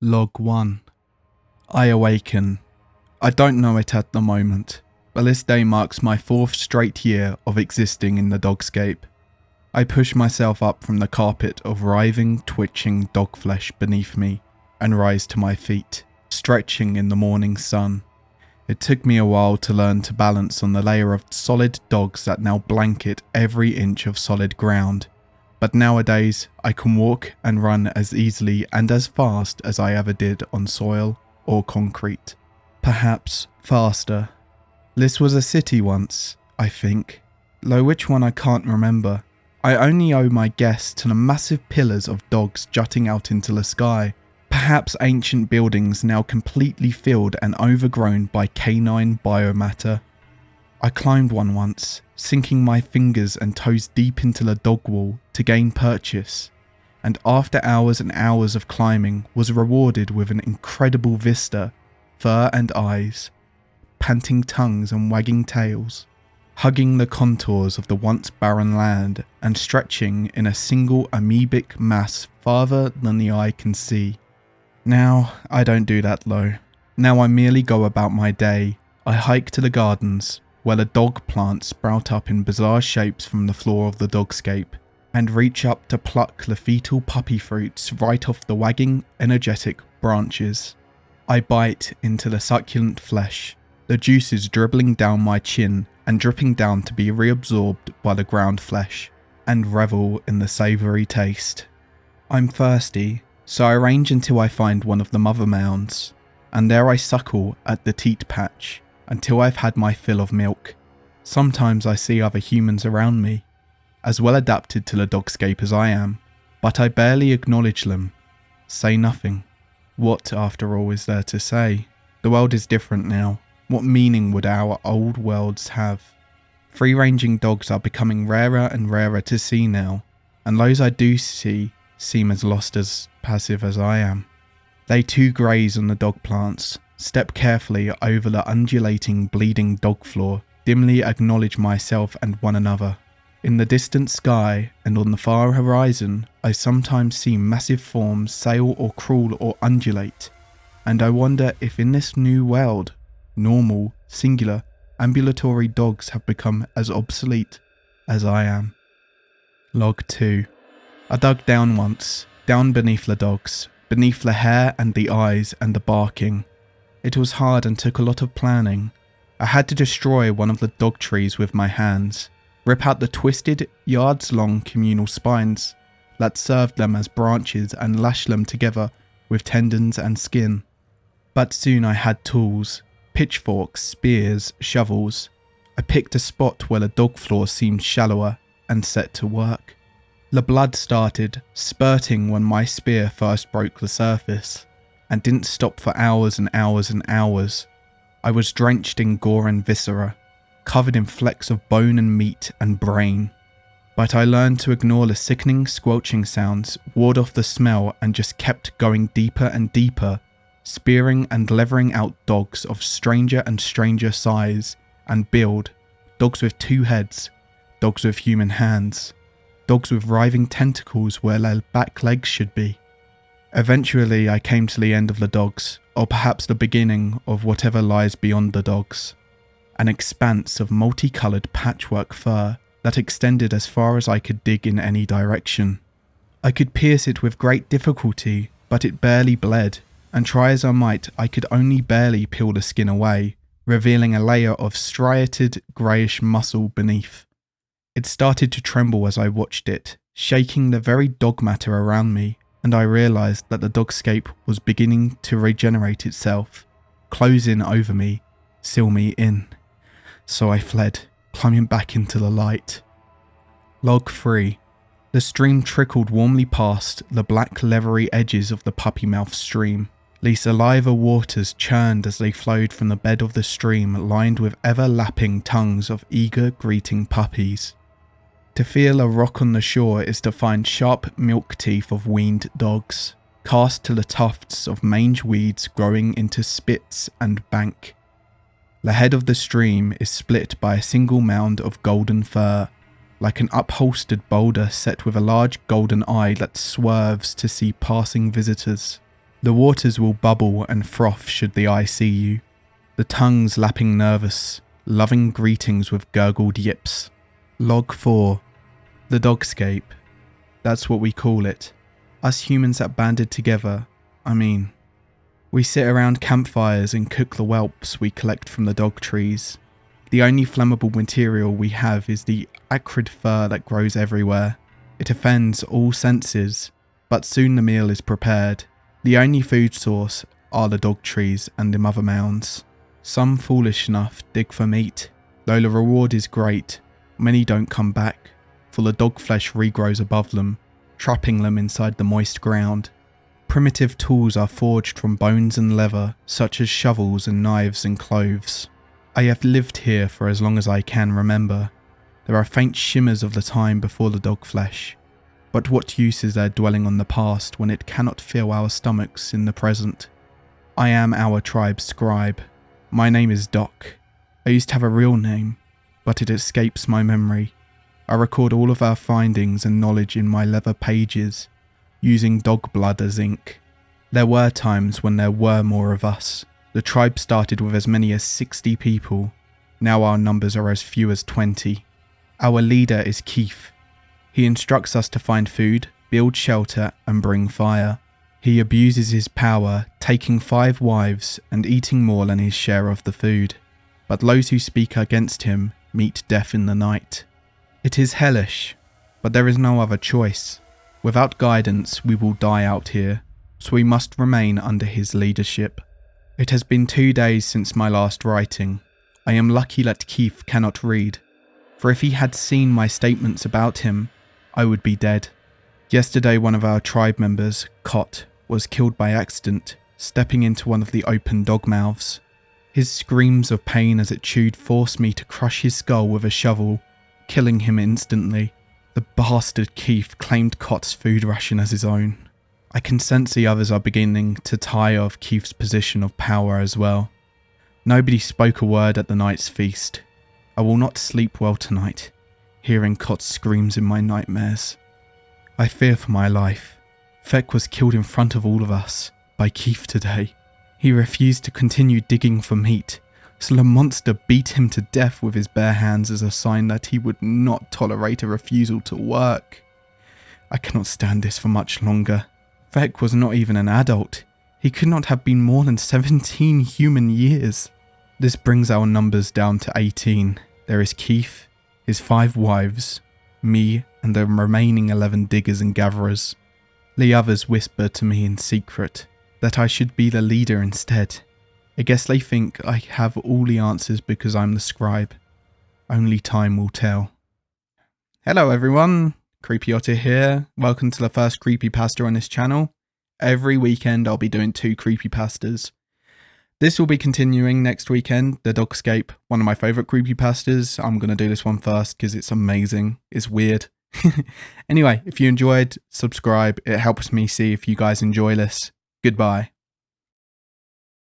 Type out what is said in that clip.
Log 1. I awaken. I don't know it at the moment, but this day marks my 4th straight year of existing in the Dogscape. I push myself up from the carpet of writhing, twitching dog flesh beneath me and rise to my feet, stretching in the morning sun. It took me a while to learn to balance on the layer of solid dogs that now blanket every inch of solid ground. But nowadays, I can walk and run as easily and as fast as I ever did on soil or concrete. Perhaps faster. This was a city once, I think, though which one I can't remember. I only owe my guess to the massive pillars of dogs jutting out into the sky. Perhaps ancient buildings now completely filled and overgrown by canine biomatter. I climbed one once, sinking my fingers and toes deep into the dog wall to gain purchase, and after hours and hours of climbing was rewarded with an incredible vista, fur and eyes, panting tongues and wagging tails, hugging the contours of the once barren land and stretching in a single amoebic mass farther than the eye can see. Now, I don't do that though. Now I merely go about my day. I hike to the gardens, where the dog plants sprout up in bizarre shapes from the floor of the Dogscape, and reach up to pluck the fetal puppy fruits right off the wagging, energetic branches. I bite into the succulent flesh, the juices dribbling down my chin and dripping down to be reabsorbed by the ground flesh, and revel in the savoury taste. I'm thirsty, so I range until I find one of the mother mounds, and there I suckle at the teat patch until I've had my fill of milk. Sometimes I see other humans around me, as well adapted to the Dogscape as I am, but I barely acknowledge them, say nothing. What, after all, is there to say? The world is different now. What meaning would our old worlds have? Free-ranging dogs are becoming rarer and rarer to see now, and those I do see seem as lost as passive as I am. They too graze on the dog plants, step carefully over the undulating, bleeding dog floor, dimly acknowledge myself and one another. In the distant sky and on the far horizon, I sometimes see massive forms sail or crawl or undulate, and I wonder if in this new world, normal, singular, ambulatory dogs have become as obsolete as I am. Log 2. I dug down once, down beneath the dogs, beneath the hair and the eyes and the barking. It was hard and took a lot of planning. I had to destroy one of the dog trees with my hands, rip out the twisted, yards-long communal spines that served them as branches and lash them together with tendons and skin. But soon I had tools, pitchforks, spears, shovels. I picked a spot where the dog floor seemed shallower and set to work. The blood started spurting when my spear first broke the surface, and didn't stop for hours and hours and hours. I was drenched in gore and viscera, covered in flecks of bone and meat and brain. But I learned to ignore the sickening, squelching sounds, ward off the smell, and just kept going deeper and deeper, spearing and levering out dogs of stranger and stranger size and build, dogs with 2 heads, dogs with human hands, dogs with writhing tentacles where their back legs should be. Eventually I came to the end of the dogs, or perhaps the beginning of whatever lies beyond the dogs. An expanse of multicoloured patchwork fur that extended as far as I could dig in any direction. I could pierce it with great difficulty, but it barely bled, and try as I might, I could only barely peel the skin away, revealing a layer of striated greyish muscle beneath. It started to tremble as I watched it, shaking the very dog matter around me, and I realised that the Dogscape was beginning to regenerate itself, close in over me, seal me in. So I fled, climbing back into the light. Log 3. The stream trickled warmly past the black leathery edges of the puppy mouth stream. The saliva waters churned as they flowed from the bed of the stream, lined with ever-lapping tongues of eager greeting puppies. To feel a rock on the shore is to find sharp milk teeth of weaned dogs, cast to the tufts of mange weeds growing into spits and bank. The head of the stream is split by a single mound of golden fur, like an upholstered boulder set with a large golden eye that swerves to see passing visitors. The waters will bubble and froth should the eye see you, the tongues lapping nervous, loving greetings with gurgled yips. Log 4. The Dogscape. That's what we call it. Us humans that banded together, we sit around campfires and cook the whelps we collect from the dog trees. The only flammable material we have is the acrid fur that grows everywhere. It offends all senses, but soon the meal is prepared. The only food source are the dog trees and the mother mounds. Some foolish enough dig for meat, though the reward is great. Many don't come back, for the dog flesh regrows above them, trapping them inside the moist ground. Primitive tools are forged from bones and leather, such as shovels and knives and cloves. I have lived here for as long as I can remember. There are faint shimmers of the time before the dog flesh. But what use is there dwelling on the past when it cannot fill our stomachs in the present? I am our tribe's scribe. My name is Doc. I used to have a real name, but it escapes my memory. I record all of our findings and knowledge in my leather pages, using dog blood as ink. There were times when there were more of us. The tribe started with as many as 60 people. Now our numbers are as few as 20. Our leader is Keith. He instructs us to find food, build shelter, and bring fire. He abuses his power, taking 5 wives and eating more than his share of the food. But those who speak against him meet death in the night. It is hellish, but there is no other choice. Without guidance, we will die out here, so we must remain under his leadership. It has been 2 days since my last writing. I am lucky that Keith cannot read, for if he had seen my statements about him, I would be dead. Yesterday one of our tribe members, Cot, was killed by accident, stepping into one of the open dog mouths. His screams of pain as it chewed forced me to crush his skull with a shovel, killing him instantly. The bastard Keith claimed Cot's food ration as his own. I can sense the others are beginning to tire of Keith's position of power as well. Nobody spoke a word at the night's feast. I will not sleep well tonight, hearing Cot's screams in my nightmares. I fear for my life. Feck was killed in front of all of us by Keith today. He refused to continue digging for meat, so the monster beat him to death with his bare hands as a sign that he would not tolerate a refusal to work. I cannot stand this for much longer. Feck was not even an adult. He could not have been more than 17 human years. This brings our numbers down to 18. There is Keith, his 5 wives, me, and the remaining 11 diggers and gatherers. The others whisper to me in secret that I should be the leader instead. I guess they think I have all the answers because I'm the scribe. Only time will tell. Hello everyone, Creepypasta here. Welcome to the first Creepypasta on this channel. Every weekend I'll be doing 2 Creepypastas. This will be continuing next weekend, the Dogscape, one of my favourite Creepypastas. I'm going to do this one first because it's amazing. It's weird. Anyway, if you enjoyed, subscribe. It helps me see if you guys enjoy this. Goodbye.